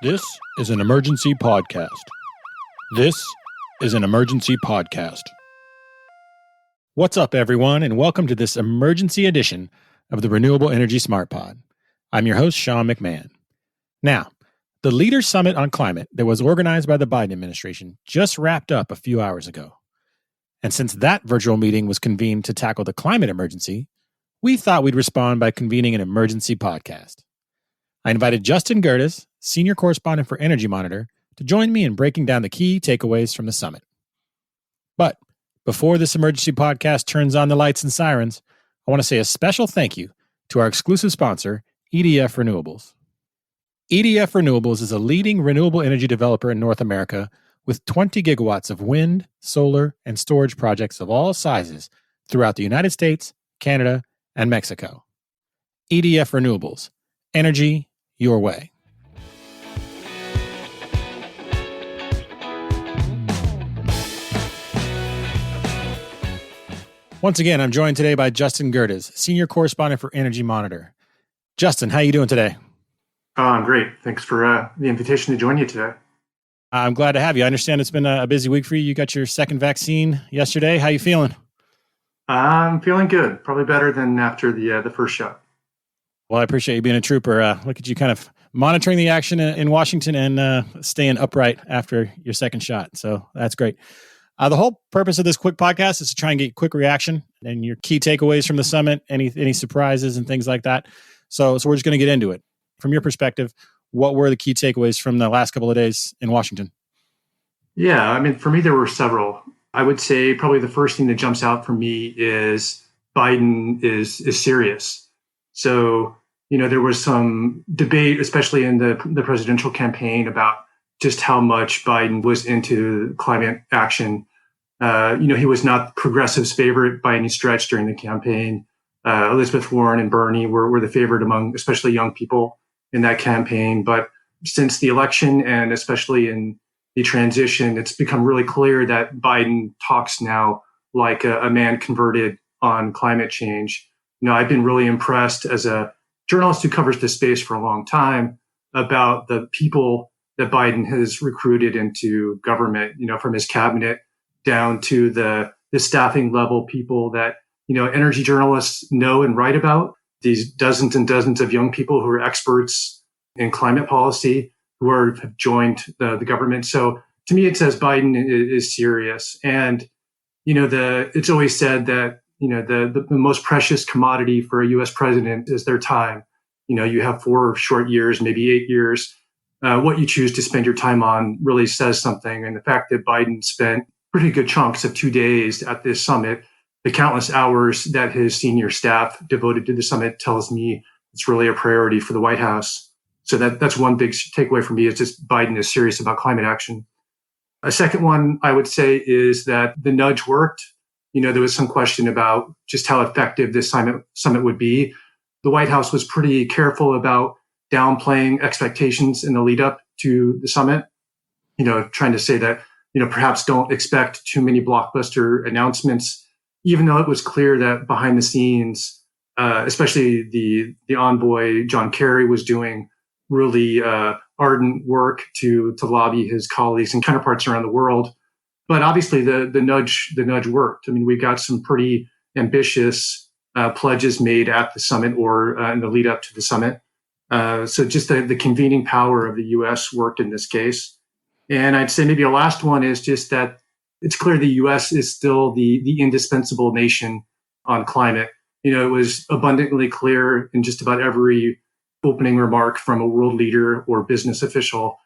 This is an emergency podcast. This is an emergency podcast. What's up, everyone, and welcome to this emergency edition of the Renewable Energy SmartPod. I'm your host, Sean McMahon. Now, the Leaders Summit on Climate that was organized by the Biden administration just wrapped up a few hours ago. And since that virtual meeting was convened to tackle the climate emergency, we thought we'd respond by convening an emergency podcast. I invited Justin Gerdes, senior correspondent for Energy Monitor, to join me in breaking down the key takeaways from the summit. But before this emergency podcast turns on the lights and sirens, I want to say a special thank you to our exclusive sponsor, EDF Renewables. EDF Renewables is a leading renewable energy developer in North America with 20 gigawatts of wind, solar, and storage projects of all sizes throughout the United States, Canada, and Mexico. EDF Renewables. Energy your way. Once again, I'm joined today by Justin Gerdes, senior correspondent for Energy Monitor. Justin, how are you doing today? I'm great. Thanks for the invitation to join you today. I'm glad to have you. I understand it's been a busy week for you. You got your second vaccine yesterday. How are you feeling? I'm feeling good. Probably better than after the first shot. Well, I appreciate you being a trooper. Look at you kind of monitoring the action in Washington and staying upright after your second shot. So that's great. The whole purpose of this quick podcast is to try and get quick reaction and your key takeaways from the summit, any surprises and things like that. So we're just going to get into it. From your perspective, what were the key takeaways from the last couple of days in Washington? Yeah, I mean, for me, there were several. I would say probably the first thing that jumps out for me is Biden is serious. So, there was some debate, especially in the presidential campaign, about just how much Biden was into climate action. He was not progressive's favorite by any stretch during the campaign. Elizabeth Warren and Bernie were the favorite among especially young people in that campaign. But since the election and especially in the transition, it's become really clear that Biden talks now like a man converted on climate change. I've been really impressed as a journalist who covers this space for a long time about the people that Biden has recruited into government, from his cabinet down to the staffing level people that, energy journalists know and write about, these dozens and dozens of young people who are experts in climate policy who have joined the government. So to me, it says Biden is serious. And, it's always said that, the most precious commodity for a U.S. president is their time. You have 4 short years, maybe 8 years. What you choose to spend your time on really says something. And the fact that Biden spent pretty good chunks of 2 days at this summit, the countless hours that his senior staff devoted to the summit tells me it's really a priority for the White House. So that's one big takeaway for me is just Biden is serious about climate action. A second one I would say is that the nudge worked. There was some question about just how effective this summit would be. The White House was pretty careful about downplaying expectations in the lead up to the summit, trying to say that, perhaps don't expect too many blockbuster announcements, even though it was clear that behind the scenes, especially the envoy, John Kerry, was doing really ardent work to lobby his colleagues and counterparts around the world. But obviously the nudge worked. I mean, we got some pretty ambitious pledges made at the summit or in the lead up to the summit. So just the convening power of the U.S. worked in this case. And I'd say maybe a last one is just that it's clear the U.S. is still the indispensable nation on climate. It was abundantly clear in just about every opening remark from a world leader or business official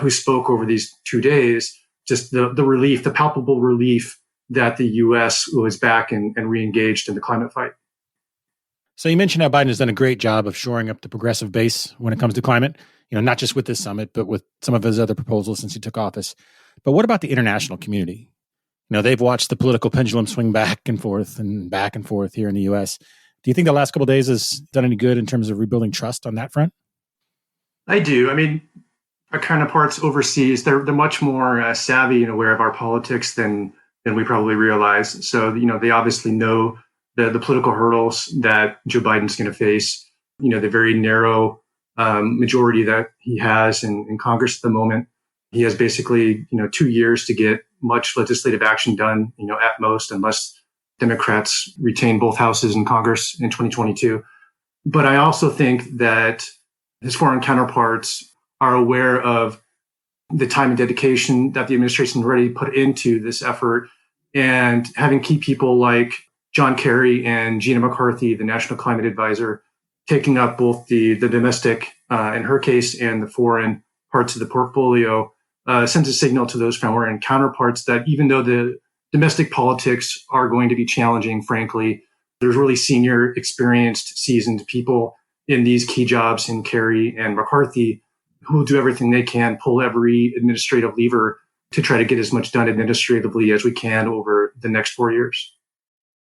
who spoke over these 2 days, just the relief, the palpable relief that the U.S. was back and re-engaged in the climate fight. So you mentioned how Biden has done a great job of shoring up the progressive base when it comes to climate, not just with this summit, but with some of his other proposals since he took office. But what about the international community? They've watched the political pendulum swing back and forth here in the U.S. Do you think the last couple of days has done any good in terms of rebuilding trust on that front? I do. I mean, our counterparts overseas, they're much more savvy and aware of our politics than we probably realize. So, they obviously know the political hurdles that Joe Biden's going to face, the very narrow majority that he has in Congress at the moment. He has basically, 2 years to get much legislative action done, at most, unless Democrats retain both houses in Congress in 2022. But I also think that his foreign counterparts are aware of the time and dedication that the administration already put into this effort, and having key people like John Kerry and Gina McCarthy, the National Climate Advisor, taking up both the domestic, in her case, and the foreign parts of the portfolio, sends a signal to those foreign counterparts that even though the domestic politics are going to be challenging, frankly, there's really senior, experienced, seasoned people in these key jobs in Kerry and McCarthy who will do everything they can, pull every administrative lever to try to get as much done administratively as we can over the next 4 years.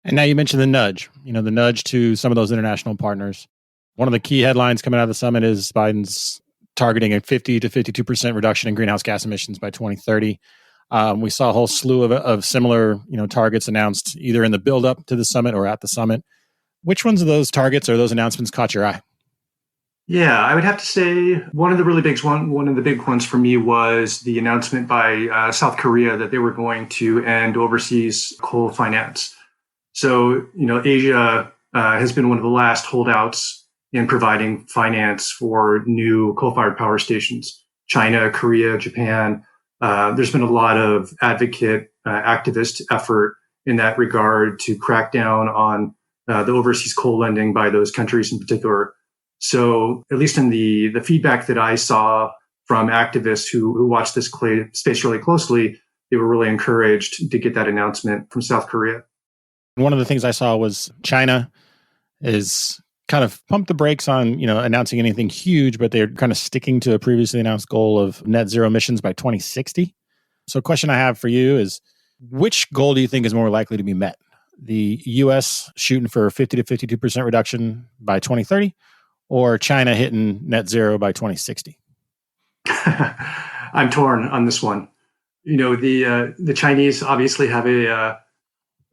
And now you mentioned the nudge to some of those international partners. One of the key headlines coming out of the summit is Biden's targeting a 50 to 52% reduction in greenhouse gas emissions by 2030. We saw a whole slew of similar, targets announced either in the build up to the summit or at the summit. Which ones of those targets or those announcements caught your eye? Yeah, I would have to say one of the big ones for me was the announcement by South Korea that they were going to end overseas coal finance. So, Asia has been one of the last holdouts in providing finance for new coal-fired power stations. China, Korea, Japan. There's been a lot of activist effort in that regard to crack down on the overseas coal lending by those countries in particular. So at least in the feedback that I saw from activists who watched this space really closely, they were really encouraged to get that announcement from South Korea. One of the things I saw was China is kind of pumped the brakes on, announcing anything huge, but they're kind of sticking to a previously announced goal of net zero emissions by 2060. So a question I have for you is, which goal do you think is more likely to be met? The U.S. shooting for 50 to 52% reduction by 2030, or China hitting net zero by 2060? I'm torn on this one. The Chinese obviously have a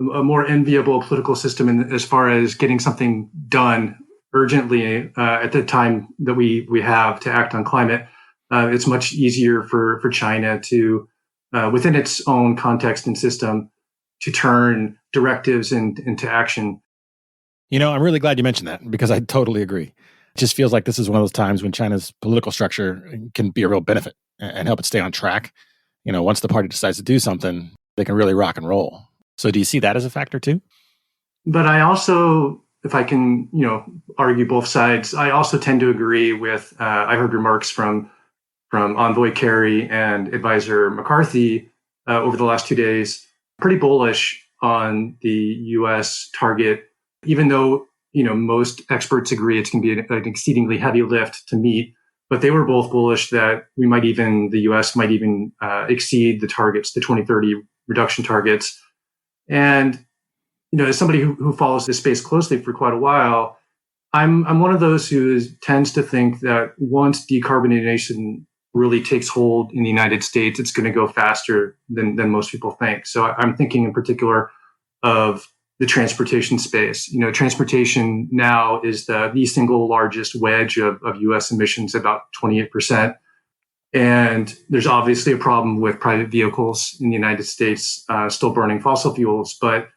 more enviable political system as far as getting something done urgently at the time that we have to act on climate. It's much easier for China to, within its own context and system, to turn directives into action. I'm really glad you mentioned that because I totally agree. It just feels like this is one of those times when China's political structure can be a real benefit and help it stay on track. Once the party decides to do something, they can really rock and roll. So do you see that as a factor too? But I also, if I can, argue both sides, I also tend to agree with, I heard remarks from Envoy Kerry and Advisor McCarthy over the last 2 days, pretty bullish on the U.S. target, even though, most experts agree it's going to be an exceedingly heavy lift to meet. But they were both bullish that the U.S. might even exceed the targets, the 2030 reduction targets. And, as somebody who follows this space closely for quite a while, I'm one of those who tends to think that once decarbonization really takes hold in the United States, it's going to go faster than most people think. So I'm thinking in particular of the transportation space. Transportation now is the single largest wedge of U.S. emissions, about 28%. And there's obviously a problem with private vehicles in the United States still burning fossil fuels. But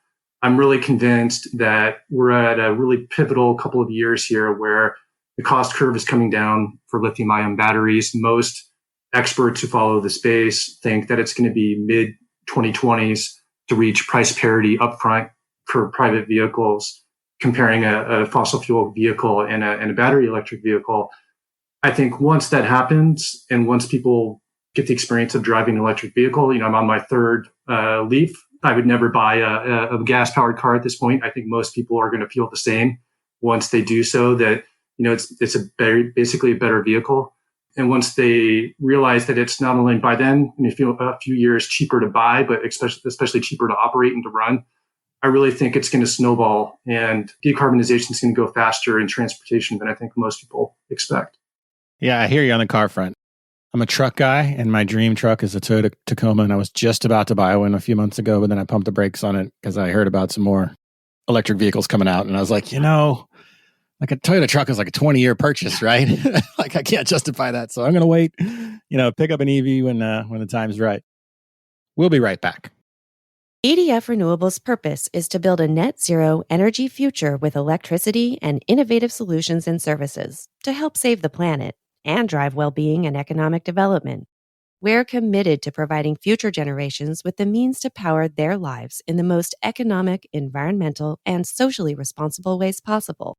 I'm really convinced that we're at a really pivotal couple of years here where the cost curve is coming down for lithium-ion batteries. Most experts who follow the space think that it's going to be mid-2020s to reach price parity upfront for private vehicles, comparing a fossil fuel vehicle and a battery electric vehicle. I think once that happens and once people get the experience of driving an electric vehicle, I'm on my third Leaf. I would never buy a gas-powered car at this point. I think most people are going to feel the same once they do so, that, it's basically a better vehicle. And once they realize that it's not only by then, a few years cheaper to buy, but especially cheaper to operate and to run, I really think it's going to snowball, and decarbonization is going to go faster in transportation than I think most people expect. Yeah, I hear you on the car front. I'm a truck guy, and my dream truck is a Toyota Tacoma, and I was just about to buy one a few months ago, but then I pumped the brakes on it because I heard about some more electric vehicles coming out, and I was like, like a Toyota truck is like a 20-year purchase, right? Like I can't justify that. So I'm going to wait, pick up an EV when the time's right. We'll be right back. EDF Renewables' purpose is to build a net zero energy future with electricity and innovative solutions and services to help save the planet and drive well-being and economic development. We're committed to providing future generations with the means to power their lives in the most economic, environmental, and socially responsible ways possible.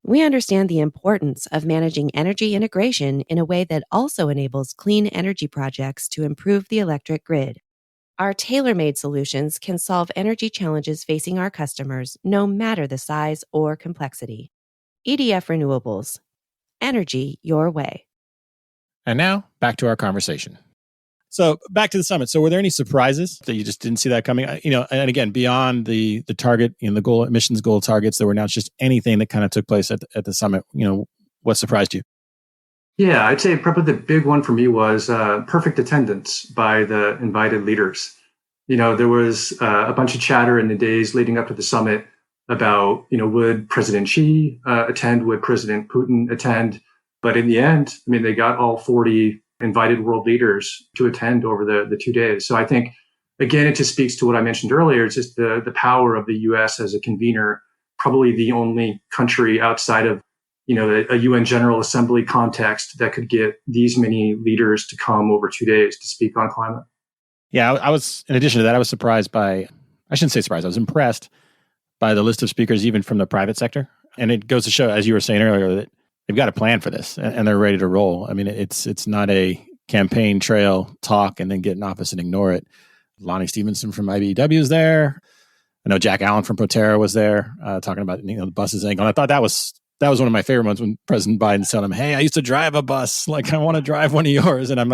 We understand the importance of managing energy integration in a way that also enables clean energy projects to improve the electric grid. Our tailor-made solutions can solve energy challenges facing our customers, no matter the size or complexity. EDF Renewables. Energy your way. And now, back to our conversation. So back to the summit. So were there any surprises that you just didn't see that coming? And again, beyond the target, the goal, emissions goal targets that were announced, just anything that kind of took place at the summit, what surprised you? Yeah, I'd say probably the big one for me was perfect attendance by the invited leaders. There was a bunch of chatter in the days leading up to the summit about, would President Xi attend? Would President Putin attend? But in the end, they got all 40 invited world leaders to attend over the 2 days. So I think, again, it just speaks to what I mentioned earlier. It's just the power of the U.S. as a convener, probably the only country outside of a UN General Assembly context that could get these many leaders to come over 2 days to speak on climate. Yeah, I was, in addition to that, I was surprised by, I shouldn't say surprised, I was impressed by the list of speakers, even from the private sector. And it goes to show, as you were saying earlier, that they've got a plan for this and they're ready to roll. It's not a campaign trail talk and then get in office and ignore it. Lonnie Stevenson from IBEW is there. I know Jack Allen from Proterra was there talking about the buses angle. And I thought that was one of my favorite ones when President Biden told him, "Hey, I used to drive a bus. Like, I want to drive one of yours." And I'm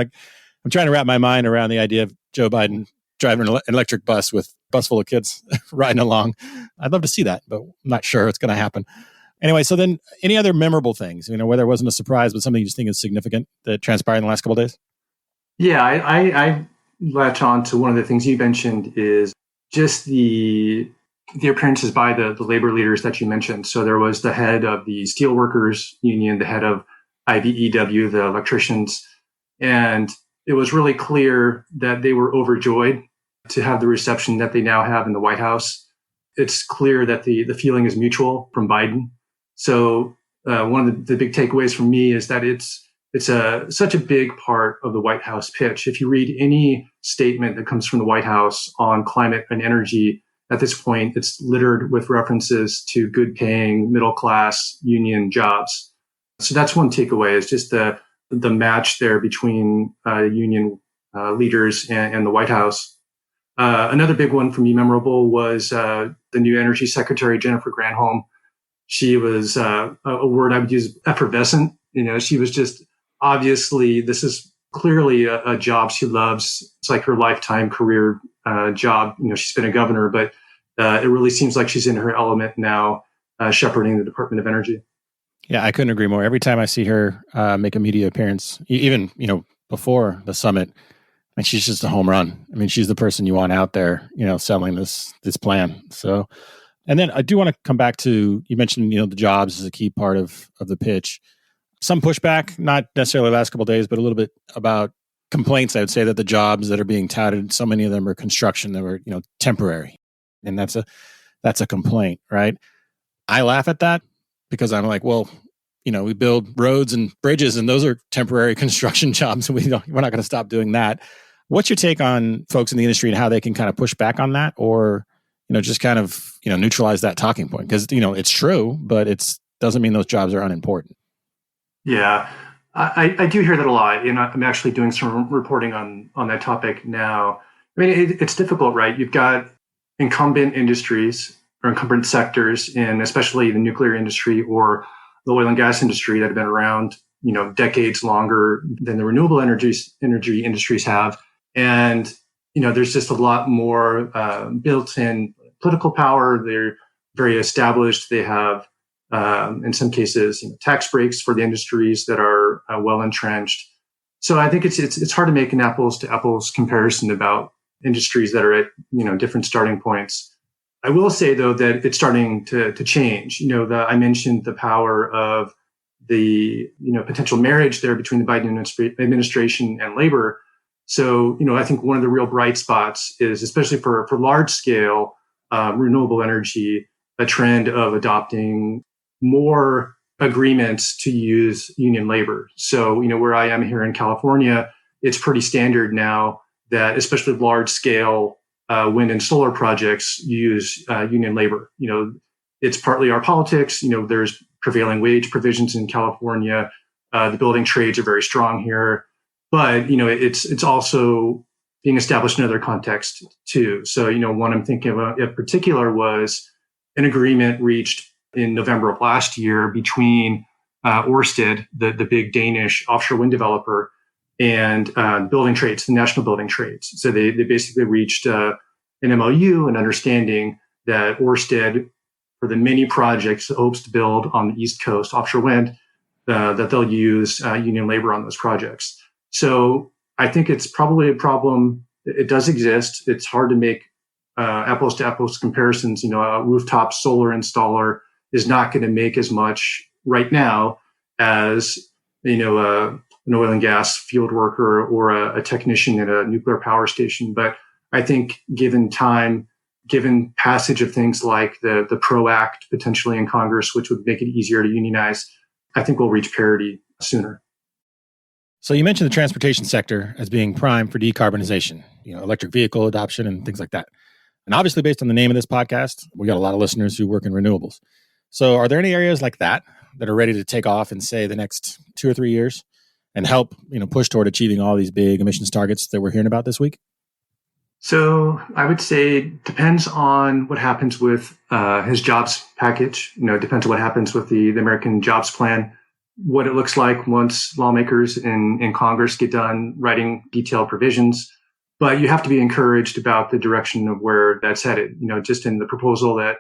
trying to wrap my mind around the idea of Joe Biden driving an electric bus with a bus full of kids riding along. I'd love to see that, but I'm not sure it's going to happen. Anyway, so then any other memorable things, whether it wasn't a surprise, but something you just think is significant that transpired in the last couple of days? Yeah, I latch on to one of the things you mentioned is just the appearances by the labor leaders that you mentioned. So there was the head of the Steelworkers Union, the head of IBEW, the electricians, and it was really clear that they were overjoyed to have the reception that they now have in the White House. It's clear that the feeling is mutual from Biden. So one of the big takeaways for me is that it's such a big part of the White House pitch. If you read any statement that comes from the White House on climate and energy, at this point, it's littered with references to good paying, middle class union jobs. So that's one takeaway, is just the match there between union leaders and the White House. Another big one for me, memorable, was the new Energy Secretary, Jennifer Granholm. She was a word I would use, effervescent. She was just, obviously, this is clearly a job she loves. It's like her lifetime career job. She's been a governor, but it really seems like she's in her element now, shepherding the Department of Energy. Yeah, I couldn't agree more. Every time I see her make a media appearance, even before the summit, and she's just a home run. She's the person you want out there, selling this plan. So, and then I do want to come back to, you mentioned, the jobs is a key part of the pitch. Some pushback, not necessarily the last couple of days, but a little bit about complaints. I would say that the jobs that are being touted, so many of them are construction that were, temporary, and that's a complaint, right? I laugh at that because I'm like, well, we build roads and bridges, and those are temporary construction jobs, and we're not going to stop doing that. What's your take on folks in the industry and how they can kind of push back on that, or just kind of neutralize that talking point? Because it's true, but it doesn't mean those jobs are unimportant. Yeah, I do hear that a lot. I'm actually doing some reporting on that topic now. It's difficult, right? You've got incumbent industries or incumbent sectors in especially the nuclear industry or the oil and gas industry that have been around, decades longer than the renewable energy industries have. And, there's just a lot more built-in political power. They're very established. They have, in some cases, tax breaks for the industries that are well entrenched. So I think it's hard to make an apples to apples comparison about industries that are at different starting points. I will say, though, that it's starting to change. I mentioned the power of the potential marriage there between the Biden administration and labor. So, I think one of the real bright spots is, especially for large scale renewable energy, a trend of adopting more agreements to use union labor. So, where I am here in California, it's pretty standard now that, especially large scale wind and solar projects, use union labor. It's partly our politics. There's prevailing wage provisions in California. The building trades are very strong here, but it's also being established in other contexts too. So one I'm thinking of in particular was an agreement reached in November of last year between Ørsted, the big Danish offshore wind developer, and building trades, the national building trades. So they basically reached an MOU, an understanding that Ørsted, for the many projects it hopes to build on the East Coast offshore wind, that they'll use union labor on those projects. So I think it's probably a problem. It does exist. It's hard to make apples to apples comparisons. A rooftop solar installer is not going to make as much right now as an oil and gas field worker or a technician at a nuclear power station. But I think given time, given passage of things like the PRO Act potentially in Congress, which would make it easier to unionize, I think we'll reach parity sooner. So you mentioned the transportation sector as being prime for decarbonization, electric vehicle adoption and things like that. And obviously, based on the name of this podcast, we got a lot of listeners who work in renewables. So are there any areas like that are ready to take off in, say, the next 2 or 3 years and help, push toward achieving all these big emissions targets that we're hearing about this week? So I would say it depends on what happens with his jobs package. It depends on what happens with the American Jobs Plan, what it looks like once lawmakers in Congress get done writing detailed provisions. But you have to be encouraged about the direction of where that's headed. Just in the proposal that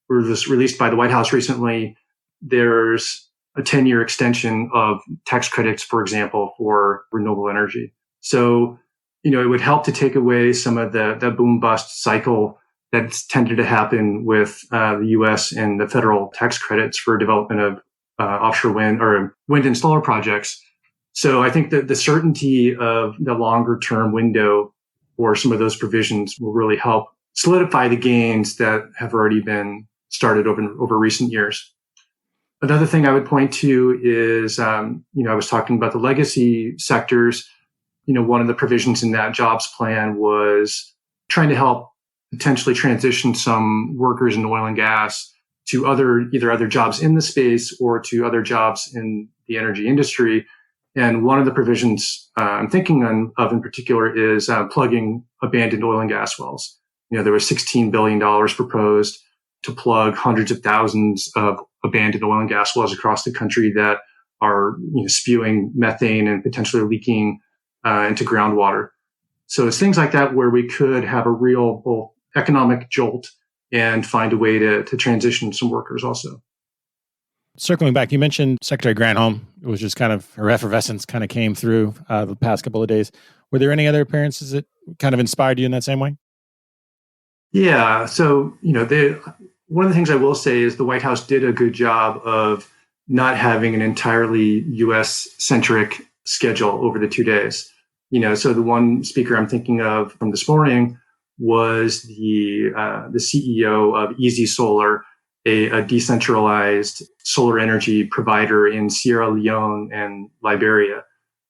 was released by the White House recently, there's a 10-year extension of tax credits, for example, for renewable energy. So, it would help to take away some of the boom bust cycle that's tended to happen with the U.S. and the federal tax credits for development of offshore wind or wind and solar projects. So I think that the certainty of the longer term window for some of those provisions will really help solidify the gains that have already been started over recent years. Another thing I would point to is, I was talking about the legacy sectors. One of the provisions in that jobs plan was trying to help potentially transition some workers in oil and gas to either other jobs in the space or to other jobs in the energy industry. And one of the provisions I'm thinking of in particular is plugging abandoned oil and gas wells. There was $16 billion proposed to plug hundreds of thousands of abandoned oil and gas wells across the country that are spewing methane and potentially leaking into groundwater. So it's things like that where we could have a real both economic jolt and find a way to transition some workers also. Circling back, you mentioned Secretary Granholm. It was just kind of her effervescence kind of came through the past couple of days. Were there any other appearances that kind of inspired you in that same way? Yeah. So, one of the things I will say is the White House did a good job of not having an entirely U.S.-centric schedule over the 2 days. So the one speaker I'm thinking of from this morning was the CEO of Easy Solar, a decentralized solar energy provider in Sierra Leone and Liberia.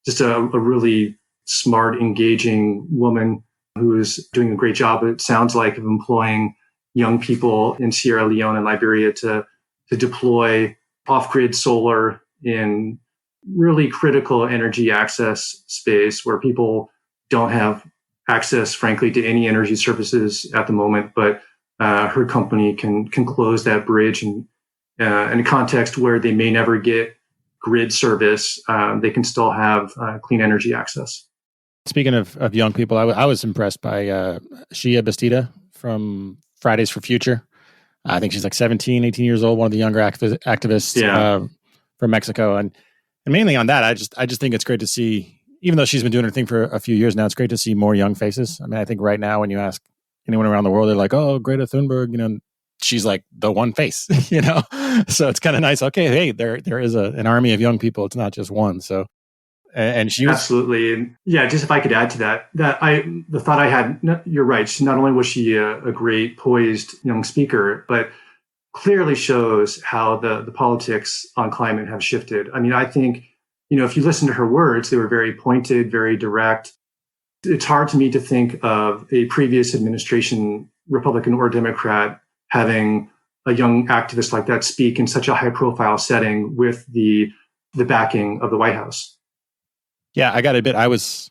Just a really smart, engaging woman who is doing a great job, it sounds like, of employing young people in Sierra Leone and Liberia to deploy off-grid solar in really critical energy access space where people don't have access, frankly, to any energy services at the moment. But her company can close that bridge, and in a context where they may never get grid service, they can still have clean energy access. Speaking of young people, I was impressed by Shia Bastida from Fridays for Future. I think she's like 17, 18 years old, one of the younger activists from Mexico. And mainly on that, I just think it's great to see, even though she's been doing her thing for a few years now, it's great to see more young faces. I mean, I think right now when you ask anyone around the world, they're like, oh, Greta Thunberg, she's like the one face, So it's kind of nice. Okay, hey, there is an army of young people. It's not just one. So, and she was absolutely, and yeah, just if I could add to that, the thought I had, you're right. Not only was she a great, poised young speaker, but clearly shows how the politics on climate have shifted. I mean, I think, if you listen to her words, they were very pointed, very direct. It's hard to me to think of a previous administration, Republican or Democrat, having a young activist like that speak in such a high profile setting with the backing of the White House. Yeah, I got to admit, I was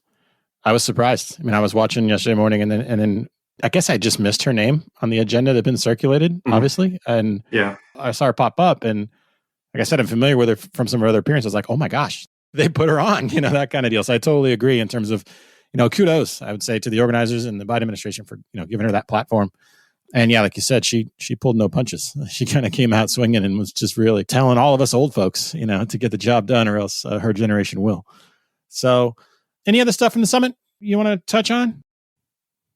surprised. I mean, I was watching yesterday morning, and then I guess I just missed her name on the agenda that had been circulated, obviously. And yeah, I saw her pop up, and like I said, I'm familiar with her from some of her other appearances. I was like, oh my gosh, they put her on, that kind of deal. So I totally agree in terms of, kudos, I would say, to the organizers and the Biden administration for, giving her that platform. And yeah, like you said, she pulled no punches. She kind of came out swinging and was just really telling all of us old folks, to get the job done, or else her generation will. So any other stuff from the summit you want to touch on?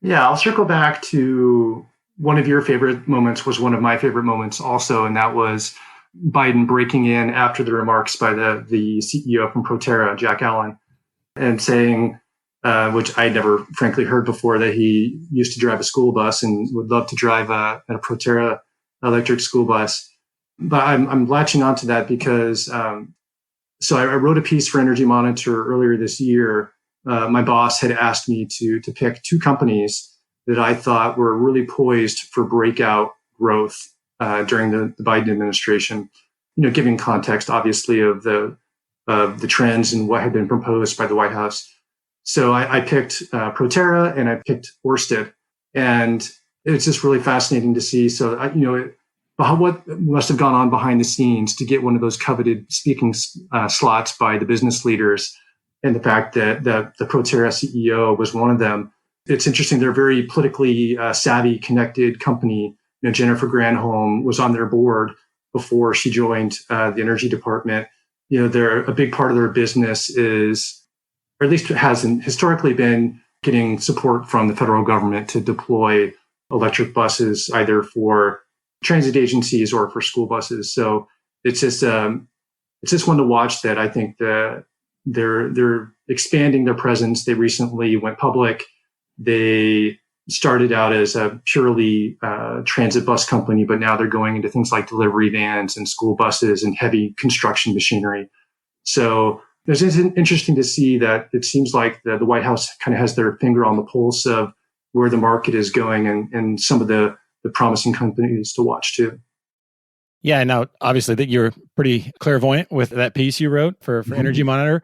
Yeah, I'll circle back to one of your favorite moments was one of my favorite moments also, and that was Biden breaking in after the remarks by the CEO from Proterra, Jack Allen, and saying, which I'd never frankly heard before, that he used to drive a school bus and would love to drive a Proterra electric school bus. But I'm latching onto that because so I wrote a piece for Energy Monitor earlier this year. My boss had asked me to pick two companies that I thought were really poised for breakout growth during the Biden administration. Giving context, obviously, of the trends and what had been proposed by the White House. So I picked Proterra and I picked Ørsted, and it's just really fascinating to see. So what must have gone on behind the scenes to get one of those coveted speaking slots by the business leaders, and the fact that the Proterra CEO was one of them. It's interesting. They're a very politically savvy, connected company. Jennifer Granholm was on their board before she joined the energy department. They're a big part of their business is, or at least it hasn't historically been, getting support from the federal government to deploy electric buses, either for transit agencies or for school buses. So it's just one to watch that I think they're expanding their presence. They recently went public. They started out as a purely transit bus company, but now they're going into things like delivery vans and school buses and heavy construction machinery. So it's interesting to see that it seems like the White House kind of has their finger on the pulse of where the market is going and some of the promising companies to watch too. Yeah, now obviously that you're pretty clairvoyant with that piece you wrote for Energy Monitor.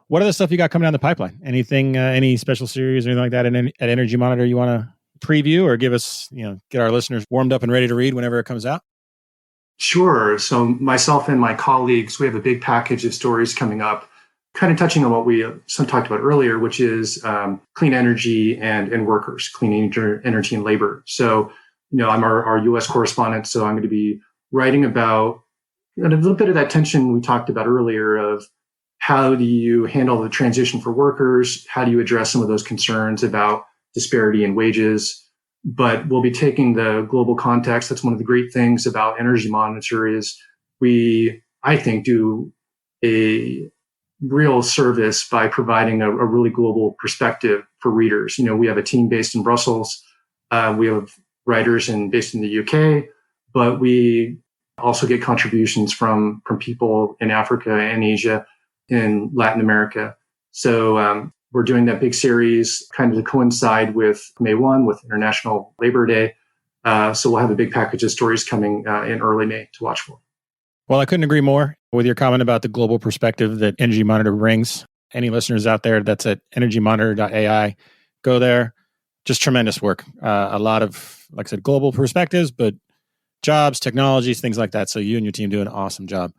What other stuff you got coming down the pipeline? Anything, any special series or anything like that at Energy Monitor you want to preview or give us, get our listeners warmed up and ready to read whenever it comes out? Sure. So myself and my colleagues, we have a big package of stories coming up, kind of touching on what we talked about earlier, which is clean energy and workers, clean energy and labor. So, I'm our U.S. correspondent, so I'm going to be writing about a little bit of that tension we talked about earlier of how do you handle the transition for workers? How do you address some of those concerns about disparity in wages? But we'll be taking the global context. That's one of the great things about Energy Monitor is we, I think, do a real service by providing a really global perspective for readers. We have a team based in Brussels. We have writers based in the UK, but we also get contributions from people in Africa and Asia, in Latin America. So we're doing that big series kind of to coincide with May 1, with International Labor Day. So we'll have a big package of stories coming in early May to watch for. Well, I couldn't agree more with your comment about the global perspective that Energy Monitor brings. Any listeners out there, that's at energymonitor.ai. Go there. Just tremendous work. A lot of, like I said, global perspectives, but jobs, technologies, things like that. So you and your team do an awesome job.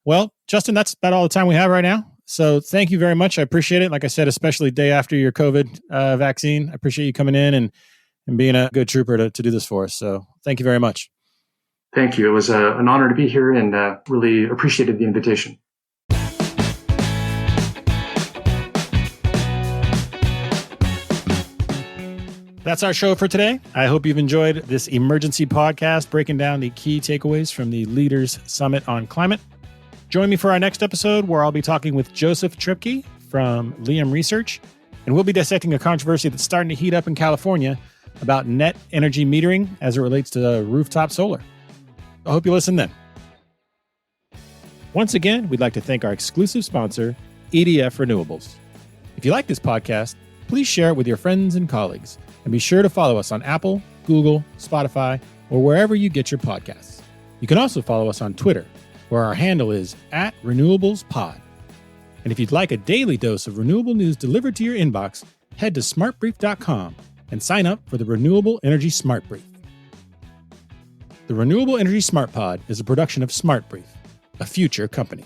Well, Justin, that's about all the time we have right now. So thank you very much. I appreciate it. Like I said, especially day after your COVID vaccine. I appreciate you coming in and being a good trooper to do this for us. So thank you very much. Thank you. It was an honor to be here and really appreciated the invitation. That's our show for today. I hope you've enjoyed this emergency podcast breaking down the key takeaways from the Leaders Summit on Climate. Join me for our next episode where I'll be talking with Joseph Tripke from Liam Research, and we'll be dissecting a controversy that's starting to heat up in California about net energy metering as it relates to rooftop solar. I hope you listen then. Once again, we'd like to thank our exclusive sponsor, EDF Renewables. If you like this podcast, please share it with your friends and colleagues, and be sure to follow us on Apple, Google, Spotify, or wherever you get your podcasts. You can also follow us on Twitter, where our handle is @RenewablesPod. And if you'd like a daily dose of renewable news delivered to your inbox, head to smartbrief.com and sign up for the Renewable Energy Smart Brief. The Renewable Energy SmartPod is a production of SmartBrief, a future company.